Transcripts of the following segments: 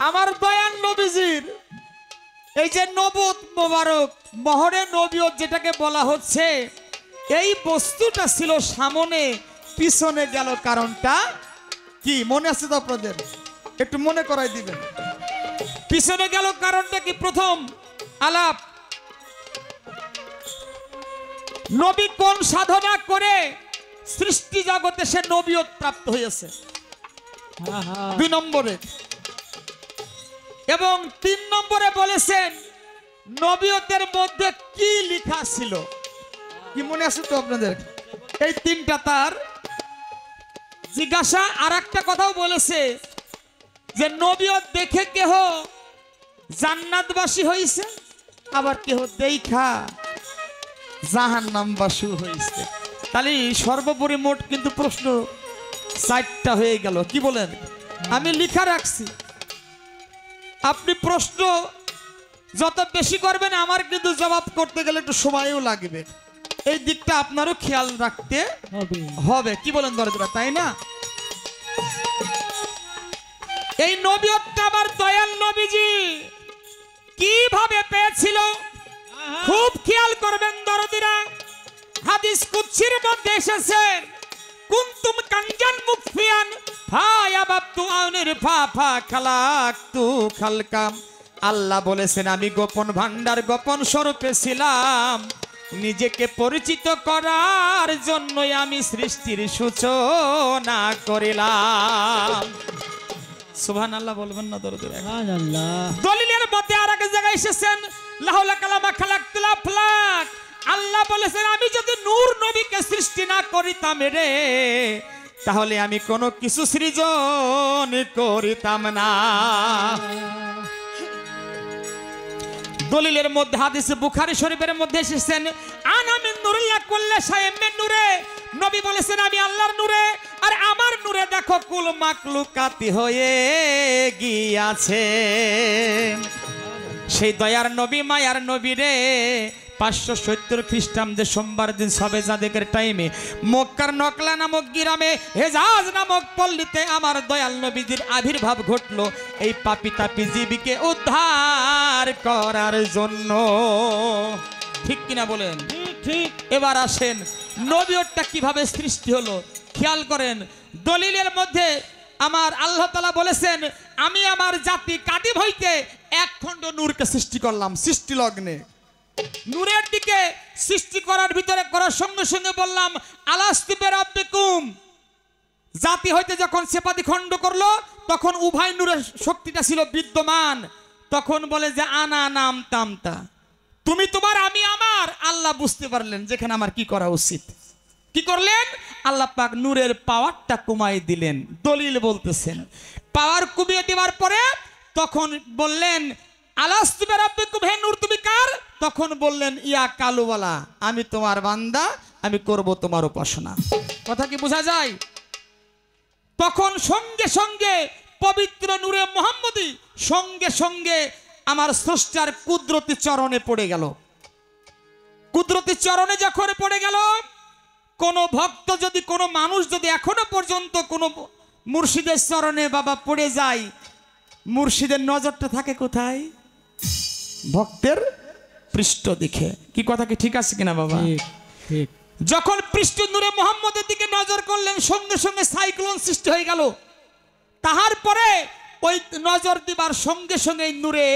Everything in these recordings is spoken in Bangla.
আমার দয়াল নবীজির এই যে নবুত মোবারক মহরে নবিয়ত যেটাকে বলা হচ্ছে, এই বস্তুটা ছিল সামনে, পিছনে গেল কারণটা কি মনে আছে তো আপনাদের? একটু মনে করাই দিবেন। পিছনে গেল কারণটা কি? প্রথম আলাপ, নবী কোন সাধনা করে সৃষ্টি জগতে সে নবিয়ত প্রাপ্ত হয়েছে, 2 নম্বরে। এবং 3 নম্বরে বলেছেন নবিয়তের মধ্যে কি লেখা ছিল, কি মনে আছে তো আপনাদের? এই 3টা তার জিজ্ঞাসা। আর একটা কথাও বলেছে যে নবিয়ত দেখে কেহ জান্নাতবাসী হইছে, আবার কেহ দেখা জাহান্নামবাসী হইছে। তাহলে সর্বোপরি মোট কিন্তু প্রশ্ন 4টা হয়ে গেল। কি বলেন? আমি লিখা রাখছি, আপনি প্রশ্ন যত বেশি করবেন আমার কিন্তু জবাব করতে গেলে একটু সময়ও লাগবে। এই দিকটা আপনারও খেয়াল রাখতে হবে। কি বলেন দরজা, তাই না? এই নবিয়তটা আবার দয়াল নবীজি কিভাবে পেয়েছিল খুব খেয়াল করবেন দরদিরা। হাদিস কুদসির মধ্যে এসেছে, কুনতুম কানজান মুফিয়ান ফায়াবাতু আউনির ফাফা খালাকতু খালকাম। আল্লাহ বলেছেন আমি গোপন ভান্ডার, গোপন স্বরূপে ছিলাম, নিজেকে পরিচিত করার জন্যই আমি সৃষ্টির সূচনা করিলাম। সুবহানাল্লাহ বলবেন না দরদিরা? সুবহানাল্লাহ। দলিলের মধ্যে আর এক জায়গায় এসেছেন লাহুলা কালামা খালাকতুল আফলাক। আল্লাহ বলেছেন আমি যদি নূর নবীকে সৃষ্টি না করিতাম রে, তাহলে আমি কোনো কিছু সৃজন করিতাম না। দলিলের মধ্যে হাদিসে বুখারী শরীফের মধ্যে এসেছেন আনা মিন নূরিল্লাহ কুল্লা শাইইন মিন নূরে। নবী বলেছেন আমি আল্লাহর নূরে, আর আমার নূরে দেখো কুল মাকলুকাতি হয়ে গিয়াছে। সেই দয়ার নবী মায়ার নবী রে 570 খ্রিস্টাব্দে সোমবার দিন সবে জাদেকের টাইমে মক্কার নকলা নামক গ্রামে হেজাজ নামক পল্লীতে আমার দয়াল নবীজির আবির্ভাব ঘটলো এই পাপী তাপী জীবীকে উদ্ধার করার জন্য। ঠিক কিনা বলেন? ঠিক। এবার আসেন নবিয়তটা কিভাবে সৃষ্টি হলো খেয়াল করেন। দলিলের মধ্যে আমার আল্লাহ তাআলা বলেছেন আমি আমার জাতি কাদিম হইতে 1 খণ্ড নূরকে সৃষ্টি করলাম। সৃষ্টি লগ্নে নূরের দিকে সৃষ্টি করার ভিতরে করার সঙ্গে সঙ্গে বললাম আলাস্তু বিরাব্বিকুম। জাতি হইতে যখন সেপাদি খণ্ড করলো তখন উভয় নূরের শক্তিটা ছিল বিদ্যমান। তখন বলে যে আনা নাম তামতা, তুমি তোমার আমি আমার। আল্লাহ বুঝতে পারলেন যেখানে আমার কি করা উচিত। কি করলেন? আল্লাহ পাক নূরের পাওয়ারটা কমাই দিলেন। দলিল বলতেছেন পাওয়ার কমিয়ে দেওয়ার পরে তখন বললেন আলাস্তু বিরাব্বিকুম, হে নূর তুমি কার? তখন বললেন ইয়া কালুওয়ালা, আমি তোমার বান্দা, আমি করব তোমার উপাসনা। কথা কি বোঝা যায়? তখন সঙ্গে সঙ্গে পবিত্র নূরে মুহাম্মদী সঙ্গে সঙ্গে আমার স্রষ্টার কুদরতি চরণে পড়ে গেল। কুদরতি চরণে যখন পড়ে গেল, কোন ভক্ত যদি কোন মানুষ যদি এখনো পর্যন্ত কোন মুর্শিদের চরণে বাবা পড়ে যায়, মুর্শিদের নজরটা থাকে কোথায়? ভক্তের পৃষ্ঠ দিকে। কি কথা কি ঠিক আছে কিনা বাবা? ঠিক। যখন পৃষ্ঠ নূরে মুহাম্মদের দিকে নজর করলেন সঙ্গে সঙ্গে সাইক্লোন সৃষ্টি হয়ে গেল। তাহার পরে ওই নজর দিবার সঙ্গে সঙ্গে নূরে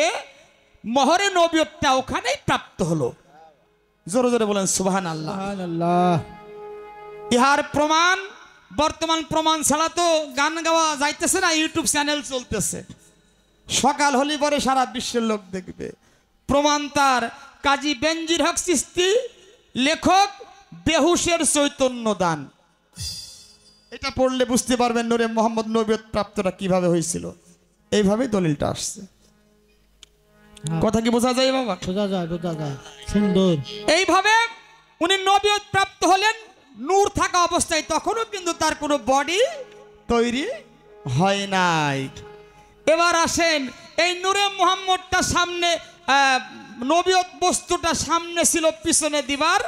মহরে নবিয়তটা ওখানেই প্রাপ্ত হলো। জোরে জোরে বলেন সুবহানাল্লাহ। সুবহানাল্লাহ। ইহার প্রমাণ বর্তমান প্রমাণ ছাড়া তো গান গাওয়া যাইতেছে না, ইউটিউব চ্যানেল চলতেছে। সকাল হলি পরে সারা বিশ্বের লোক দেখবে। প্রমাণ তার কাজী বেনজির হক চিশতি, লেখক বেহুশের চৈতন্য দান। এটা পড়লে বুঝতে পারবেন নূরে মোহাম্মদ নবিয়ত প্রাপ্তটা কিভাবে হয়েছিল। এইভাবেই দলিলটা আসছে। কথা কি বোঝা যায় বাবা? বোঝা যায়, বোঝা যায়। সুন্দর। এইভাবে উনি নবিয়ত প্রাপ্ত হলেন নূর থাকা অবস্থায়। তখনও কিন্তু তার কোনো বডি তৈরি হয় নাই। এবার আসেন এই নূরে মুহাম্মদটা সামনে, নবিয়ত বস্তুটা সামনে ছিল, পিছনে দিবার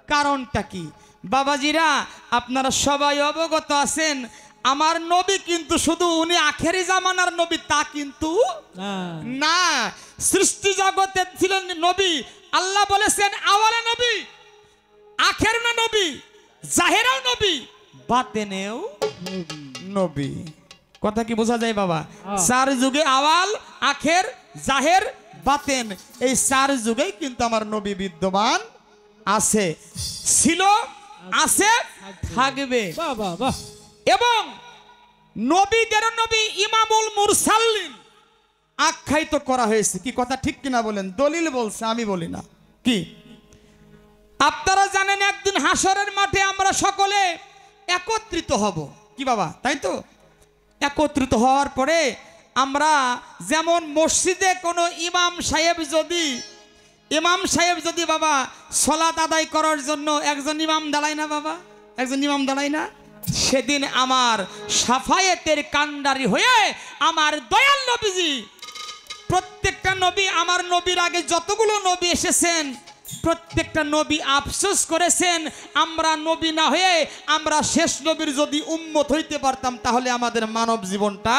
কারণটা কি? বাবাজিরা আপনারা সবাই অবগত আছেন আমার নবী কিন্তু শুধু উনি আখেরি জামানার নবী তা কিন্তু না, সৃষ্টি জগতে ছিলেন নবী। আল্লাহ বলেছেন আওয়ালে নবী, আখের না নবী, জাহেরাও নবী, বাতেনেও নবী। কথা কি বোঝা যায় বাবা? চার যুগে আওয়াল, আখের, জাহের, বাতেন, এই চার যুগেই কিন্তু আমার নবী বিদ্যমান আছে, ছিল, আছে, থাকবে। এবং নবীদের নবী ইমামুল মুরসালিন আখ্যায়িত করা হয়েছে। কি কথা ঠিক কিনা বলেন? দলিল বলছে, আমি বলি না। কি আপনারা জানেন একদিন হাসরের মাঠে আমরা সকলে একত্রিত হব। কি বাবা, তাই তো? একত্রিত হওয়ার পরে আমরা যেমন মসজিদে কোনো ইমাম সাহেব যদি বাবা সালাত আদায় করার জন্য একজন ইমাম দাঁড়ায় না বাবা, একজন ইমাম দাঁড়ায় না, সেদিন আমার সাফায়েতের কান্ডারি হয়ে আমার দয়াল নবীজি, প্রত্যেকটা নবী, আমার নবীর আগে যতগুলো নবী এসেছেন প্রত্যেকটা নবী আফসোস করেছেন, আমরা নবী না হয়ে আমরা শেষ নবীর যদি উম্মত হইতে পারতাম তাহলে আমাদের মানব জীবনটা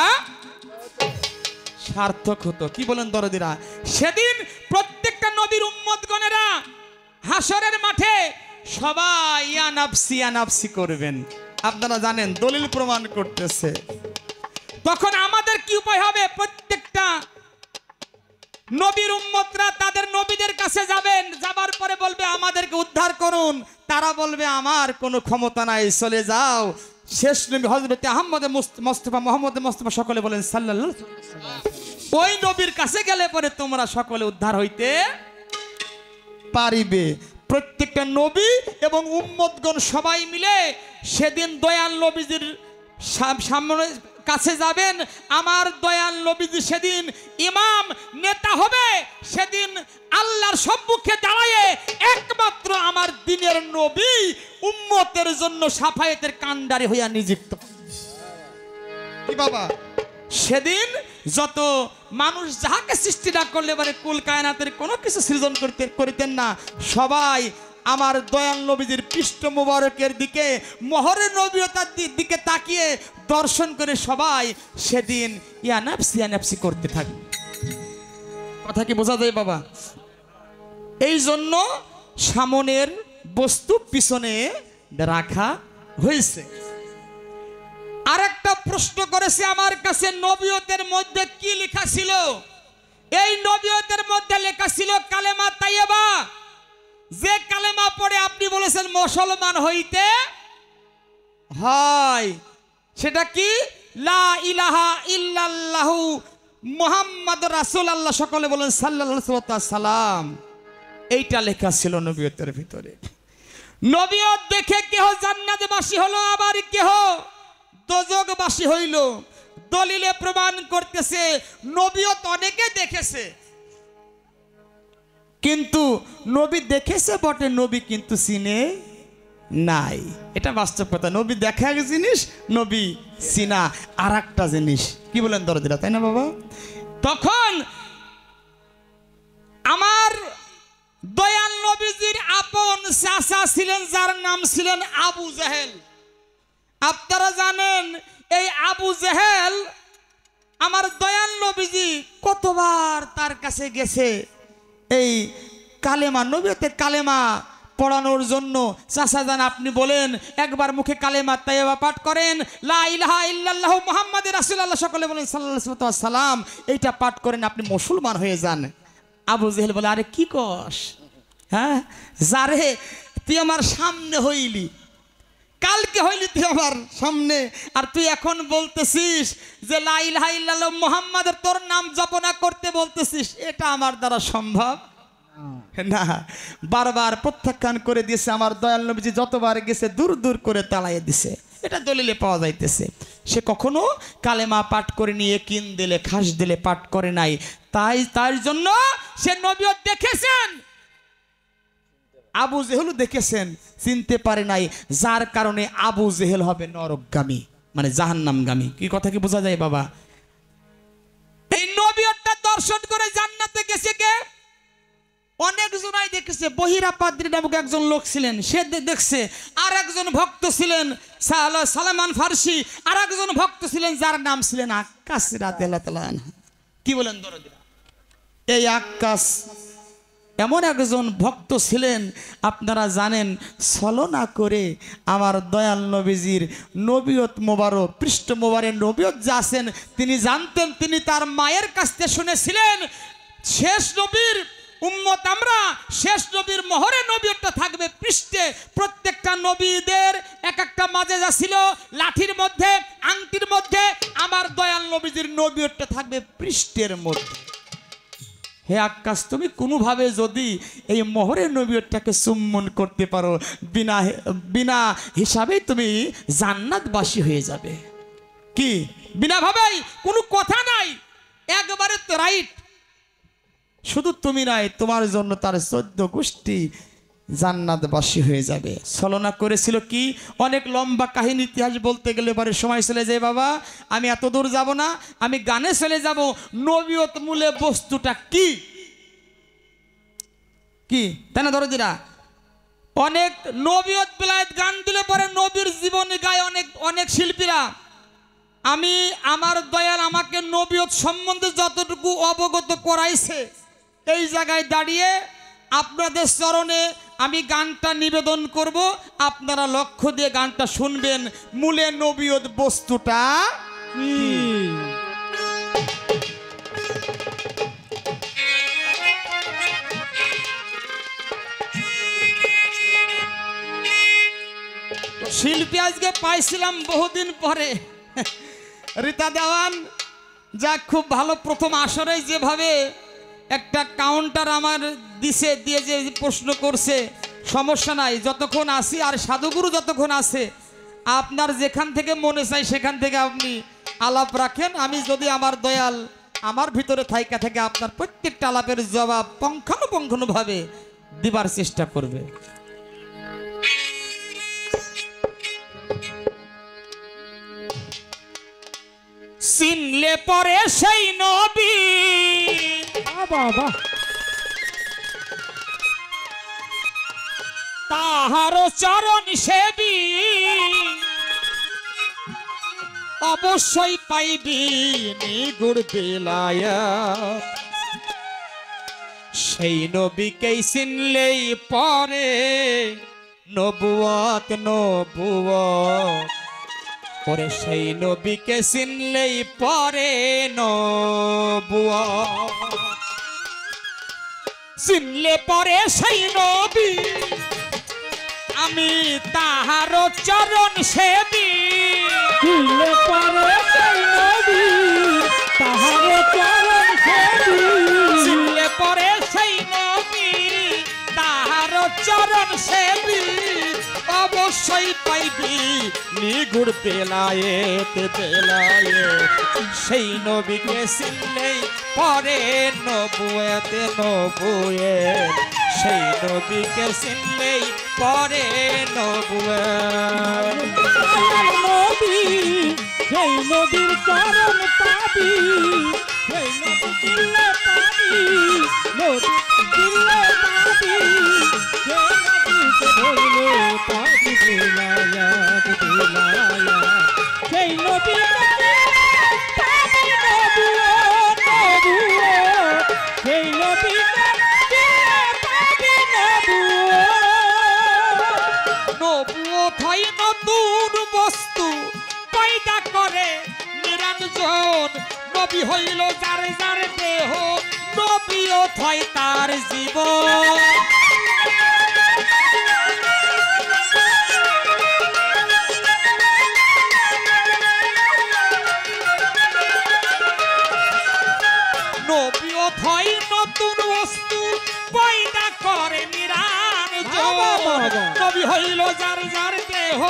সার্থক হতো। কি বলেন দরদিরা? সেদিন প্রত্যেকটা নবীর উম্মতগণেরা হাসরের মাঠে সবাই ইয়া নাফসি করবেন। আপনারা জানেন, দলিল প্রমাণ করতেছে। তখন আমাদের কি উপায় হবে? প্রত্যেকটা নবীর উম্মতরা তাদের নবীদের কাছে যাবেন, যাবার পরে বলবে আমাদেরকে উদ্ধার করুন। তারা বলবে আমার কোনো ক্ষমতা নাই, চলে যাও। শেষ নবী হযরত আহমদ মুস্তাফা, মোহাম্মদ মুস্তাফা, সকলে বলেন সাল্লাল্লাহু আলাইহি ওয়াসাল্লাম, ওই নবীর কাছে গেলে পরে তোমরা সকলে উদ্ধার হইতে পারিবে। প্রত্যেকটা নবী এবং উম্মতগণ সবাই মিলে সেদিন দয়াল নবীজির সামনে কাছে যাবেন। আমার দয়াল নবীজি সেদিন ইমাম, নেতা হবে। সেদিন আল্লাহর সম্মুখে দাঁড়ায়ে একমাত্র আমার দিনের নবী উম্মতের জন্য সাফায়েতের কান্ডারি হইয়া নিযুক্ত। কি বাবা? সেদিন যত মানুষ যাহাকে সৃষ্টি না করলে পারে কুল কায়নাতের কোনো কিছু সৃজন করিতেন না, সবাই আমার দয়াল নবীজির পৃষ্ঠ মুবারকের দিকে, মোহরের নবীয়তার দিকে তাকিয়ে দর্শন করে সবাই সেদিন ইয়া নাফসি করতে থাকে। কথা কি বোঝা যায় বাবা? এই জন্য সামনের বস্তু পিছনে রাখা হয়েছে। আরেকটা প্রশ্ন করেছে আমার কাছে, নবীয়তের মধ্যে কি লেখা ছিল? এই নবীয়তের মধ্যে লেখা ছিল কালেমা তাইয়্যিবা, যে কালেমা পড়ে আপনি বলেছেন মুসলমান হইতে হয়। সেটা কি? লা ইলাহা ইল্লাল্লাহু মুহাম্মাদুর রাসূলুল্লাহ, সকলে বলেন সাল্লাল্লাহু আলাইহি ওয়াসাল্লাম। এইটা লেখা ছিল নবীয়তের ভিতরে। নবীয়ত দেখে কেহ জান্নাতবাসী হলো, আবার কেহ দোজখবাসী হইল। দলিলে প্রমাণ করতেছে নবীয়ত অনেকে দেখেছে, কিন্তু নবী দেখেছে বটে, নবী কিন্তু চিনে নাই। এটা বাস্তব কথা। নবী দেখা এক জিনিস, নবী চিনা আর একটা জিনিস। কি বলেন দরদিরা, তাই না বাবা? তখন আমার দয়াল নবীজির আপন চাচা ছিলেন, যার নাম ছিলেন আবু জেহেল। আপনারা জানেন এই আবু জেহেল আমার দয়াল নবীজি কতবার তার কাছে গেছে এই কালেমা, নবীয়তের কালেমা পড়ানোর জন্য। চাচা জান আপনি বলেন একবার মুখে কালেমা তাইয়্যিবা পাঠ করেন, লা ইলাহা ইল্লাল্লাহু মুহাম্মাদুর রাসূলুল্লাহ, সকলে বলেন সাল্লাল্লাহু আলাইহি ওয়াসাল্লাম, এইটা পাঠ করেন, আপনি মুসলমান হয়ে যান। আবু জেহেল বলে আরে কি কস? হ্যাঁ, যারে তুই আমার সামনে হইলি, কালকে হইলি তুই আমার সামনে, আর তুই এখন বলতেছিস যে লা ইলাহা ইল্লাল্লাহু মুহাম্মাদের তোর নাম জপনা করতে বলতেছিস, এটা আমার দ্বারা সম্ভব না। বারবার প্রত্যাখ্যান করে দিয়েছে। আমার দয়াল নবীজি যতবার গেছে দূর দূর করে তাড়াইয়ে দিছে। এটা দলিলে পাওয়া যাইতেছে। সে কখনো কালেমা পাঠ করে নিয়ে কিন দিলে খাস দিলে পাঠ করে নাই। তার জন্য সে নবীয়ত দেখেছেন, আবু জেহেলও দেখেছেন, চিনতে পারে নাই, যার কারণে আবু জেহেল হবে নরকগামী, মানে জাহান্নামগামী। কি কথা কি বোঝা যায় বাবা? এই নবীয়তটা দর্শন করে জান্নাতে গেছে কে? অনেকজনাই দেখেছে। বহিরা পাদ্রী নামক একজন লোক ছিলেন, সে দেখছে। আর একজন ভক্ত ছিলেন সালমান ফার্সি, আর একজন ভক্ত ছিলেন যার নাম ছিলেন আক্কাস রাদিয়াল্লাহু তাআলা আনহু। কি বলেন দরদিরা? এই আক্কাস এমন একজন ভক্ত ছিলেন, আপনারা জানেন, ছলনা করে আমার দয়াল নবীজির নবিয়ত মোবারক, পৃষ্ঠ মোবারকের নবিয়ত যা আছেন তিনি জানতেন। তিনি তার মায়ের কাছ থেকে শুনেছিলেন শেষ নবীর উম্মত আমরা, শেষ নবীর মোহরে নবিয়তটা থাকবে পৃষ্ঠে। প্রত্যেকটা নবীদের এক একটা মাঝে যা ছিল লাঠির মধ্যে, আংটির মধ্যে, আমার দয়াল নবীজির নবিয়তটা থাকবে পৃষ্ঠের মধ্যে। হে আক্কাস, তুমি কোনোভাবে যদি এই মোহরের নবিয়তটাকে চুম্বন করতে পারো, বিনা হিসাবেই তুমি জান্নাতবাসী হয়ে যাবে। কি বিনা ভাবেই, কোনো কথা নাই, একবারে তো রাইট। শুধু তুমি নাই, তোমার জন্য তার 14 গোষ্ঠী জান্নাতবাসী হয়ে যাবে। ছলনা করেছিল কি, অনেক লম্বা কাহিনী, ইতিহাস বলতে গেলে পরে সময় চলে যায়। বাবা আমি এত দূর যাব না, আমি গানে চলে যাব। নবিয়ত মূলে বস্তুটা কি কি তাই না দরদিরা? অনেক নবিয়ত বিলায়ত গান দিলে পরে নবীর জীবনী গায় অনেক শিল্পীরা। আমি আমার দয়াল আমাকে নবিয়ত সম্বন্ধে যতটুকু অবগত করাইছে, এই জায়গায় দাঁড়িয়ে আপনাদের চরণে আমি গানটা নিবেদন করব। আপনারা লক্ষ্য দিয়ে গানটা শুনবেন। মূলে নবিয়ত বস্তুটা শিল্পী আজকে পাইছিলাম বহুদিন পরে, রীতা দেওয়ান, যা খুব ভালো। প্রথম আসরে যেভাবে একটা কাউন্টার আমার দিয়ে যে প্রশ্ন করছে, সমস্যা নাই, যতক্ষণ আসি আর সাধুগুরু যতক্ষণ আছে, আপনার যেখান থেকে মনে চাই সেখান থেকে আপনি আলাপ রাখেন। আমি যদি আমার দয়াল আমার ভিতরে থাইকা থেকে আপনার প্রত্যেকটা আলাপের জবাব পুঙ্খানুপুঙ্খভাবে দিবার চেষ্টা করবে। চিনলে পরে সেই নবী, বাবা তাহার চরণ সেবী, অবশ্যই পাইবি নিগুড় বেলায়াত। সেই নবীকেই চিনলেই পরে নবুয়ত পরে সেই নবীকে চিনলেই পরে নবুয়ত। চিনলে পরে সেই নবী, আমি তাহার চরণ সেবী। চিনলে পরে সেই নবী, তাহার চরণ সেবী। চিনলে পরে সেই নবী, তাহার চরণ সেবী, অবশ্যই পাইবি নিগুড় বেলায়েত। সেই নবীকে চিনলেই পরে নবুয়ত। সেই নবীকে চিনলেই পরে নবুয়ত। সেই নবীর চরণ পাবি, সেই নবী চিনলে পাবি, নবী চিনলে পাবি, পাবি বেলায়াত। সেই নবী পাবি নবুয়ত। সেই নবী পাবি নবুয়ত। হয় নতুন বস্তু পয়দা করে নিরঞ্জন। নবী হইল যার যার দেহ, নবুয়ত হয় তার জীবন। নবুয়ত হয় নতুন বস্তু পয়দা করে নিরঞ্জন। নবী হইল যার যার দেহ,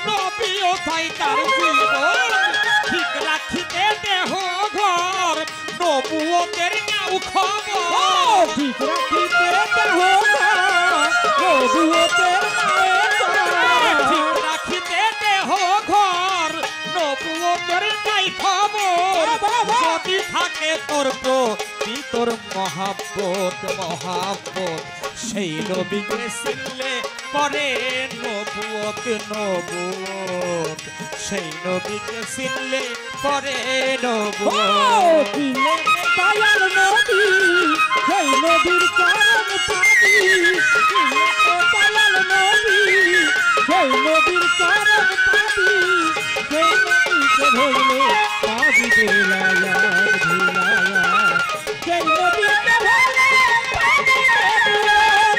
নবুয়ত হয় তার জীবন। ঠিক রাখিতে দেহ ঘর, নবুয়তের নাও খবর। ঠিক রাখিতে দেহ ঘর, নবুয়তের ঠিক রাখিতে দেহ ঘর, নবুয়তের নাই খবর। যদি থাকে তোর ভিতর মহাব্বত মহাব্বত সেই নবীকে চিনলে পরে নবুয়ত নবুয়ত সেই নবীকে চিনলে পরে নবুয়ত দয়াল নবী সেই নবীর চরণ পাবি দয়াল নবী সেই নবীর চরণ পাবি সেই নবীকে ভুললে পাবি বেলায়াত বেলায়াত সেই নবীকে ভুললে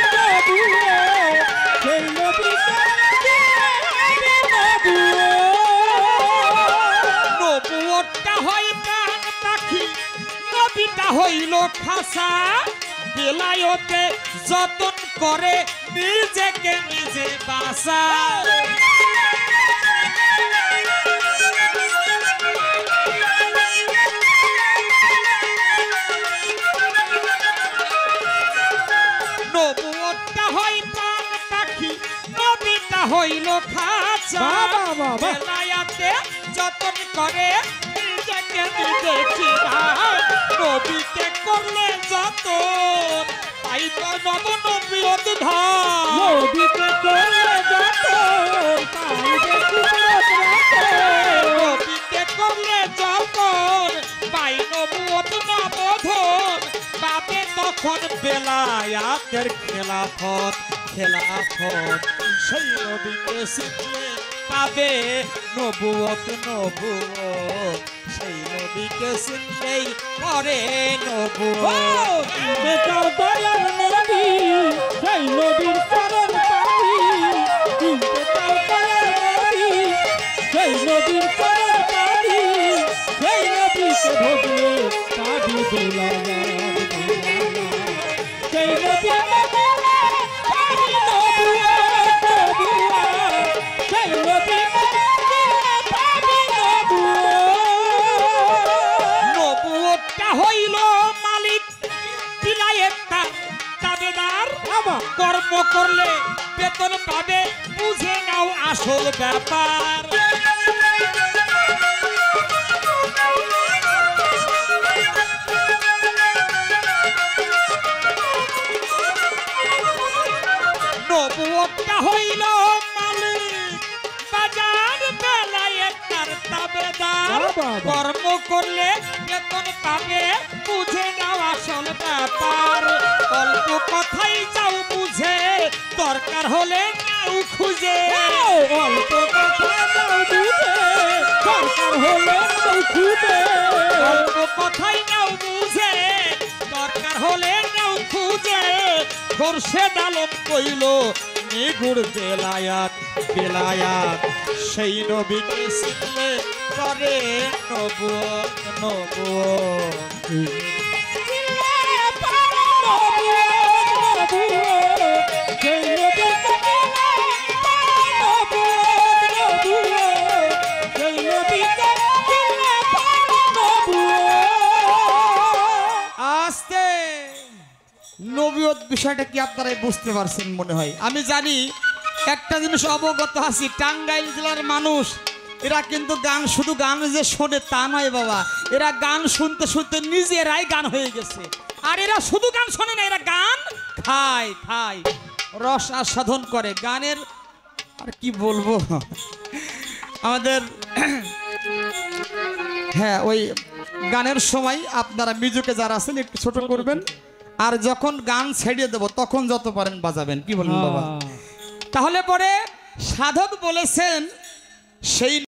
পাবি বেলায়াত সেই নবীকে নবুয়তটা হয় প্রাণ পাখি নবীটা হইল খাসা বেলায়তে যতন করে নিজেকে নিজে বাঁচা নবুয়তটা হয় প্রাণ পাখি নবীটা হইল খাসা বেলায়তে যতন করে নিজেকে নিজে নবীকে করলে যত তাই তো নব নবীয়ত ধর নবীকে করলে যত নবীকে করলে যত পাই নবুয়ত নবধন পাবে তখন বেলায়াতের খেলাফত খেলাফত সেই নবীকে শিখলে পাবে নবুয়ত নবুয়ত সেই নবীকে চিনলেই পরে নবুয়ত বেটার দয়াল নবী সেই নবীর চরণ পাবি বেটার দয়াল নবী সেই নবীর চরণ পাবি সেই নবীকে ভজলে পাবি বেলায়াত সেই নবীকে ভজলে পাবি নবুয়ত নবুয়ত সেই নবীকে পাবি নবুয়তটা হইল মালিক বিলায়েতটা দাবেদার কর্ম করলে বেতন পাবে বুঝে নাও আসল ব্যাপার নবুয়তটা হইল মালিক বাজার বেলায়েতটার দাবেদার কর্ম করলে বেতন পাবে বুঝে নাও আসল ব্যাপার অল্প কথাই যাও বুঝে দরকার হলে নাও খুঁজে অল্প কথা নাও বুঝে দরকার হলে নাও খুঁজে অল্প কথাই নাও বুঝে দরকার হলে নাও খুঁজে খোরশেদ আলম কইল নিগুড় বেলায়াত বেলায়াত সেই নবীকে শিখলে করে নবুয়ত নবুয়ত আস্তে নবুয়ত বিষয়টা কি আপনারা বুঝতে পারছেন মনে হয় আমি জানি একটা জিনিস অবগত আছি টাঙ্গাইল জেলার মানুষ এরা কিন্তু গান শুধু গান যে শোনে তা নয় বাবা এরা গান শুনতে শুনতে নিজেরাই গান হয়ে গেছে আর এরা শুধু গান শোনে না এরা গান খায় খায় রস আস্বাদন করে গানের আর কি বলবো আমাদের হ্যাঁ ওই গানের সময় আপনারা মিউজিকে যারা আছেন একটু ছোট করবেন আর যখন গান ছেড়ে দেব তখন যত পারেন বাজাবেন কি বলেন বাবা তাহলে পরে সাধক বলেছেন সেই